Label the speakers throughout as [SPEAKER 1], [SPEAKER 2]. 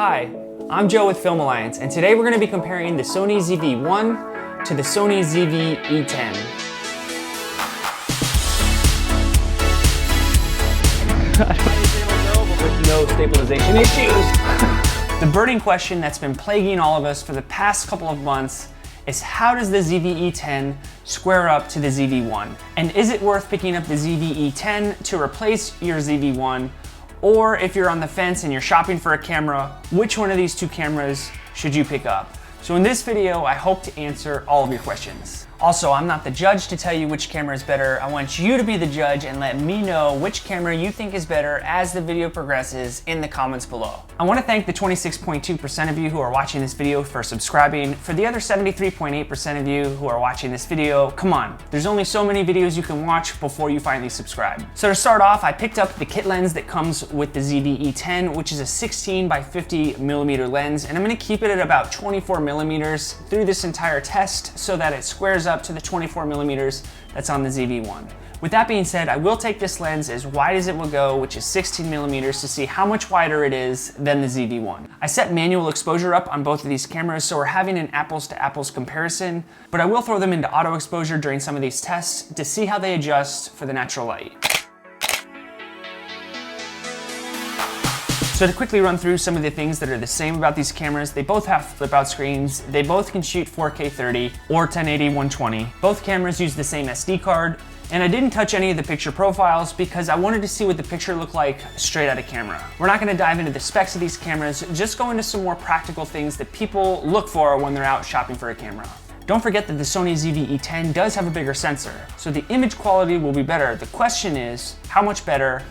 [SPEAKER 1] Hi, I'm Joe with Film Alliance, and today we're going to be comparing the SONY ZV-1 to the SONY ZV-E10. With no stabilization issues. The burning question that's been plaguing all of us for the past couple of months is how does the ZV-E10 square up to the ZV-1? And is it worth picking up the ZV-E10 to replace your ZV-1? Or if you're on the fence and you're shopping for a camera, which one of these two cameras should you pick up? So in this video, I hope to answer all of your questions. Also, I'm not the judge to tell you which camera is better. I want you to be the judge and let me know which camera you think is better as the video progresses in the comments below. I want to thank the 26.2% of you who are watching this video for subscribing. For the other 73.8% of you who are watching this video, come on, there's only so many videos you can watch before you finally subscribe. So to start off, I picked up the kit lens that comes with the ZV-E10, which is a 16 by 50 millimeter lens, and I'm going to keep it at about 24 millimeters through this entire test so that it squares up to the 24 millimeters that's on the ZV-1. With that being said, I will take this lens as wide as it will go, which is 16 millimeters, to see how much wider it is than the ZV-1. I set manual exposure up on both of these cameras, so we're having an apples to apples comparison, but I will throw them into auto exposure during some of these tests to see how they adjust for the natural light. So to quickly run through some of the things that are the same about these cameras, they both have flip out screens, they both can shoot 4K 30 or 1080 120. Both cameras use the same SD card, and I didn't touch any of the picture profiles because I wanted to see what the picture looked like straight out of camera. We're not gonna dive into the specs of these cameras, just go into some more practical things that people look for when they're out shopping for a camera. Don't forget that the SONY ZV-E10 does have a bigger sensor, so the image quality will be better. The question is, how much better,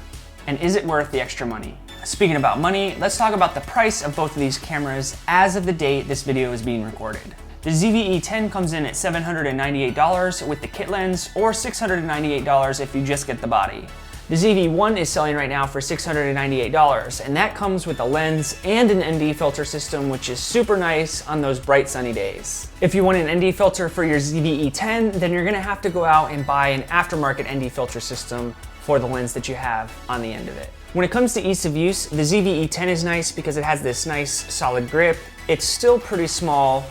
[SPEAKER 1] and is it worth the extra money? Speaking about money, let's talk about the price of both of these cameras as of the date this video is being recorded. The ZV-E10 comes in at $798 with the kit lens, or $698 if you just get the body. The ZV-1 is selling right now for $698, and that comes with a lens and an ND filter system, which is super nice on those bright sunny days. If you want an ND filter for your ZV-E10, then you're gonna have to go out and buy an aftermarket ND filter system for the lens that you have on the end of it. When it comes to ease of use, the ZV-E10 is nice because it has this nice solid grip. It's still pretty small,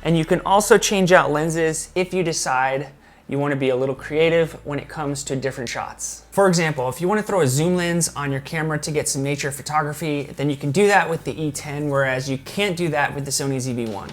[SPEAKER 1] and you can also change out lenses if you decide you want to be a little creative when it comes to different shots. For example, if you want to throw a zoom lens on your camera to get some nature photography, then you can do that with the E10, whereas you can't do that with the Sony ZV-1.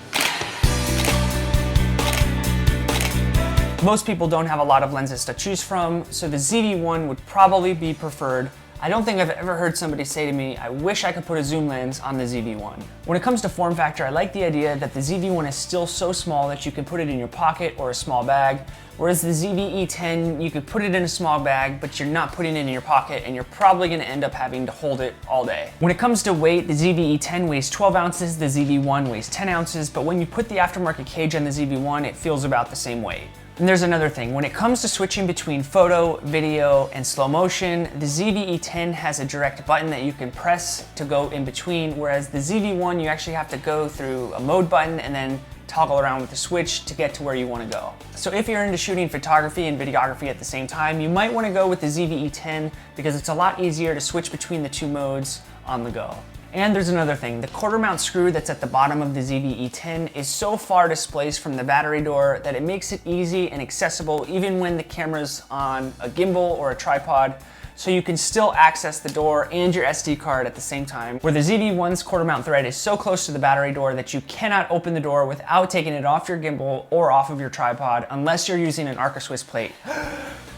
[SPEAKER 1] Most people don't have a lot of lenses to choose from, so the ZV-1 would probably be preferred. I don't think I've ever heard somebody say to me, I wish I could put a zoom lens on the ZV-1. When it comes to form factor, I like the idea that the ZV-1 is still so small that you can put it in your pocket or a small bag, whereas the ZV-E10, you could put it in a small bag, but you're not putting it in your pocket, and you're probably gonna end up having to hold it all day. When it comes to weight, the ZV-E10 weighs 12 ounces, the ZV-1 weighs 10 ounces, but when you put the aftermarket cage on the ZV-1, it feels about the same weight. And there's another thing, when it comes to switching between photo, video, and slow motion, the ZV-E10 has a direct button that you can press to go in between, whereas the ZV-1, you actually have to go through a mode button and then toggle around with the switch to get to where you want to go. So if you're into shooting photography and videography at the same time, you might want to go with the ZV-E10 because it's a lot easier to switch between the two modes on the go. And there's another thing, the quarter mount screw that's at the bottom of the ZV-E10 is so far displaced from the battery door that it makes it easy and accessible even when the camera's on a gimbal or a tripod, so you can still access the door and your SD card at the same time, where the ZV-1's quarter mount thread is so close to the battery door that you cannot open the door without taking it off your gimbal or off of your tripod unless you're using an Arca Swiss plate.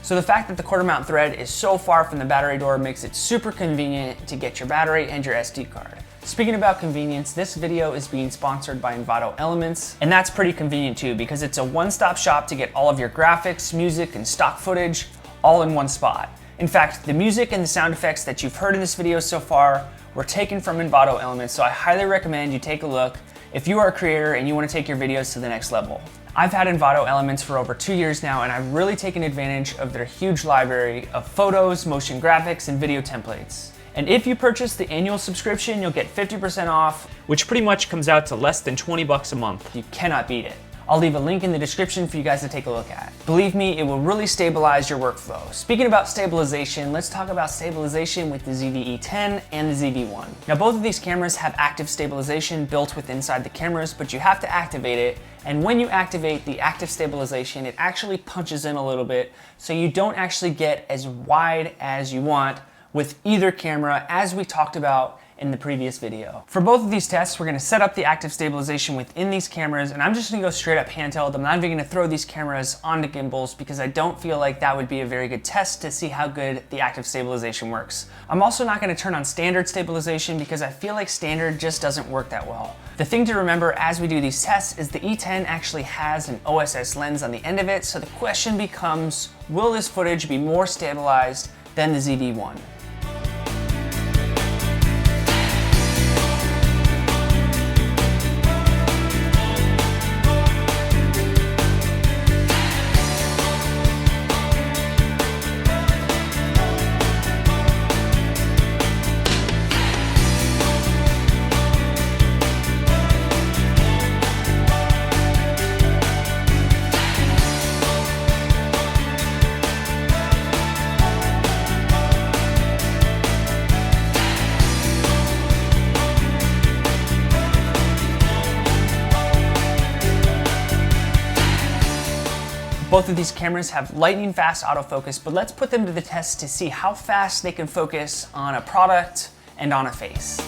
[SPEAKER 1] So the fact that the quarter mount thread is so far from the battery door makes it super convenient to get your battery and your SD card. Speaking about convenience, this video is being sponsored by Envato Elements, and that's pretty convenient too because it's a one-stop shop to get all of your graphics, music, and stock footage all in one spot. In fact, the music and the sound effects that you've heard in this video so far were taken from Envato Elements, so I highly recommend you take a look if you are a creator and you want to take your videos to the next level. I've had Envato Elements for over 2 years now, and I've really taken advantage of their huge library of photos, motion graphics, and video templates. And if you purchase the annual subscription, you'll get 50% off, which pretty much comes out to less than 20 bucks a month. You cannot beat it. I'll leave a link in the description for you guys to take a look at. Believe me, it will really stabilize your workflow. Speaking about stabilization, let's talk about stabilization with the ZV-E10 and the ZV-1. Now both of these cameras have active stabilization built within inside the cameras, but you have to activate it. And when you activate the active stabilization, it actually punches in a little bit, so you don't actually get as wide as you want with either camera, as we talked about in the previous video. For both of these tests, we're gonna set up the active stabilization within these cameras, and I'm just gonna go straight up handheld. I'm not even gonna throw these cameras onto gimbals because I don't feel like that would be a very good test to see how good the active stabilization works. I'm also not gonna turn on standard stabilization because I feel like standard just doesn't work that well. The thing to remember as we do these tests is the E10 actually has an OSS lens on the end of it, so the question becomes, will this footage be more stabilized than the ZV-1? Both of these cameras have lightning fast autofocus, but let's put them to the test to see how fast they can focus on a product and on a face.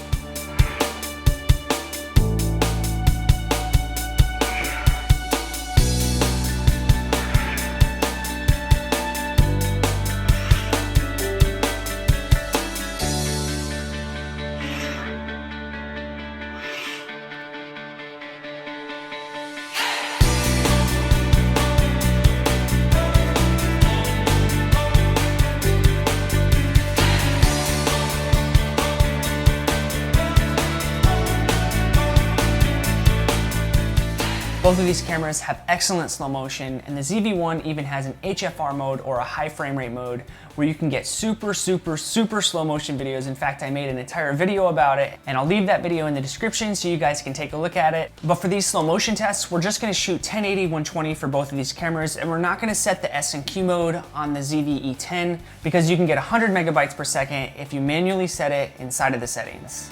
[SPEAKER 1] Both of these cameras have excellent slow motion, and the ZV-1 even has an HFR mode, or a high frame rate mode, where you can get super slow motion videos. In fact, I made an entire video about it, and I'll leave that video in the description so you guys can take a look at it. But for these slow motion tests, we're just gonna shoot 1080, 120 for both of these cameras, and we're not gonna set the S&Q mode on the ZV-E10 because you can get 100 megabytes per second if you manually set it inside of the settings.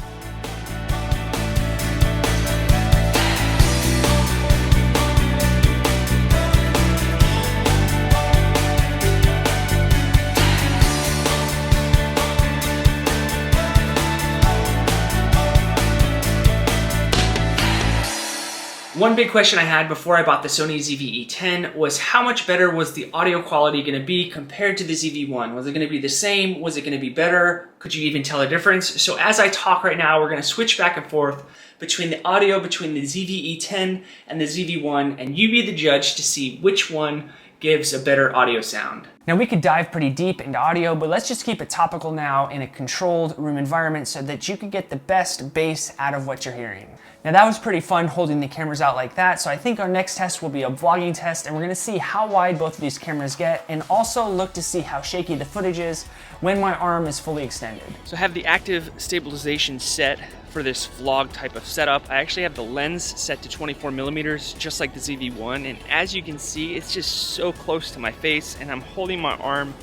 [SPEAKER 1] One big question I had before I bought the Sony ZV-E10 was how much better was the audio quality going to be compared to the ZV-1? Was it going to be the same? Was it going to be better? Could you even tell a difference? So as I talk right now, we're going to switch back and forth between the audio between the ZV-E10 and the ZV-1, and you be the judge to see which one gives a better audio sound. Now we could dive pretty deep into audio, but let's just keep it topical now in a controlled room environment so that you can get the best bass out of what you're hearing. Now that was pretty fun holding the cameras out like that, so I think our next test will be a vlogging test, and we're gonna see how wide both of these cameras get, and also look to see how shaky the footage is when my arm is fully extended. So I have the active stabilization set for this vlog type of setup. I actually have the lens set to 24 millimeters, just like the ZV-1, and as you can see, it's just so close to my face, and I'm holding my arm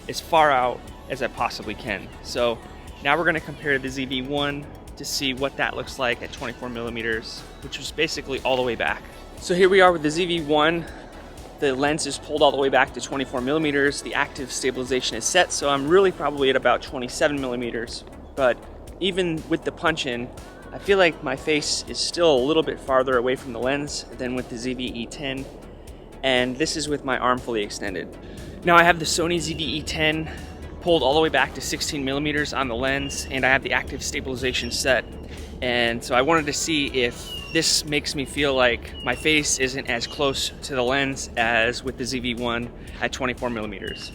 [SPEAKER 1] as far out as I possibly can. So now we're gonna compare the ZV-1 to see what that looks like at 24 millimeters, which was basically all the way back. So here we are with the ZV-1. The lens is pulled all the way back to 24 millimeters. The active stabilization is set, so I'm really probably at about 27 millimeters. But even with the punch-in, I feel like my face is still a little bit farther away from the lens than with the ZV-E10, and this is with my arm fully extended. Now I have the Sony ZV-E10 pulled all the way back to 16 millimeters on the lens, and I have the active stabilization set. And so I wanted to see if this makes me feel like my face isn't as close to the lens as with the ZV-1 at 24 millimeters.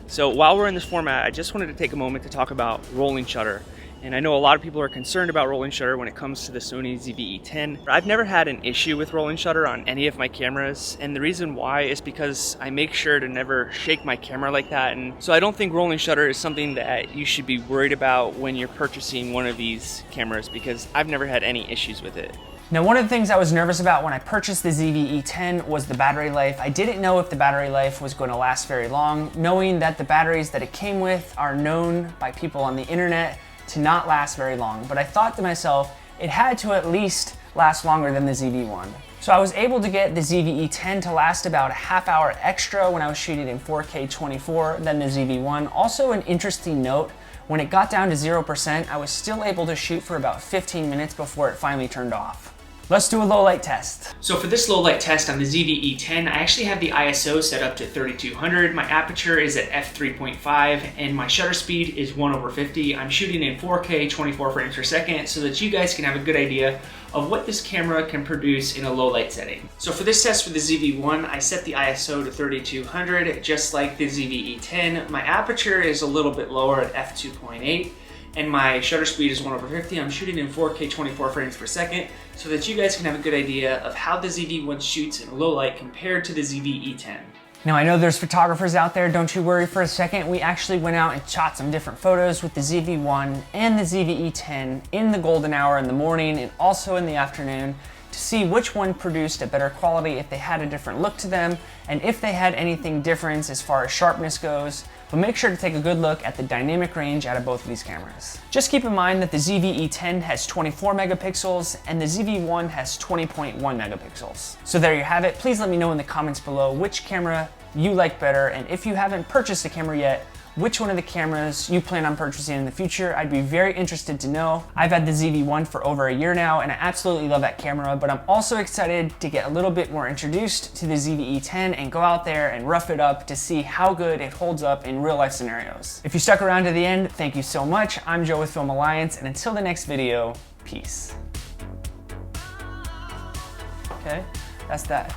[SPEAKER 1] So while we're in this format, I just wanted to take a moment to talk about rolling shutter. And I know a lot of people are concerned about rolling shutter when it comes to the Sony ZV-E10. I've never had an issue with rolling shutter on any of my cameras, and the reason why is because I make sure to never shake my camera like that, and so I don't think rolling shutter is something that you should be worried about when you're purchasing one of these cameras, because I've never had any issues with it. Now, one of the things I was nervous about when I purchased the ZV-E10 was the battery life. I didn't know if the battery life was going to last very long, knowing that the batteries that it came with are known by people on the internet to not last very long. But I thought to myself, it had to at least last longer than the ZV-1. So I was able to get the ZV-E10 to last about a half hour extra when I was shooting in 4K 24 than the ZV-1. Also, an interesting note, when it got down to 0%, I was still able to shoot for about 15 minutes before it finally turned off. Let's do a low light test. So for this low light test on the ZV-E10, I actually have the ISO set up to 3200. My aperture is at f3.5 and my shutter speed is 1/50. I'm shooting in 4K 24 frames per second so that you guys can have a good idea of what this camera can produce in a low light setting. So for this test for the ZV-1, I set the ISO to 3200, just like the ZV-E10. My aperture is a little bit lower at f2.8. and my shutter speed is 1/50. I'm shooting in 4K 24 frames per second so that you guys can have a good idea of how the ZV-1 shoots in low light compared to the ZV-E10. Now, I know there's photographers out there, don't you worry for a second. We actually went out and shot some different photos with the ZV-1 and the ZV-E10 in the golden hour in the morning and also in the afternoon to see which one produced a better quality, if they had a different look to them, and if they had anything different as far as sharpness goes. But make sure to take a good look at the dynamic range out of both of these cameras. Just keep in mind that the ZV-E10 has 24 megapixels and the ZV-1 has 20.1 megapixels. So there you have it. Please let me know in the comments below which camera you like better, and if you haven't purchased a camera yet, which one of the cameras you plan on purchasing in the future. I'd be very interested to know. I've had the ZV-1 for over a year now and I absolutely love that camera, but I'm also excited to get a little bit more introduced to the ZV-E10 and go out there and rough it up to see how good it holds up in real life scenarios. If you stuck around to the end, thank you so much. I'm Joe with Film Alliance, and until the next video, peace. Okay, that's that.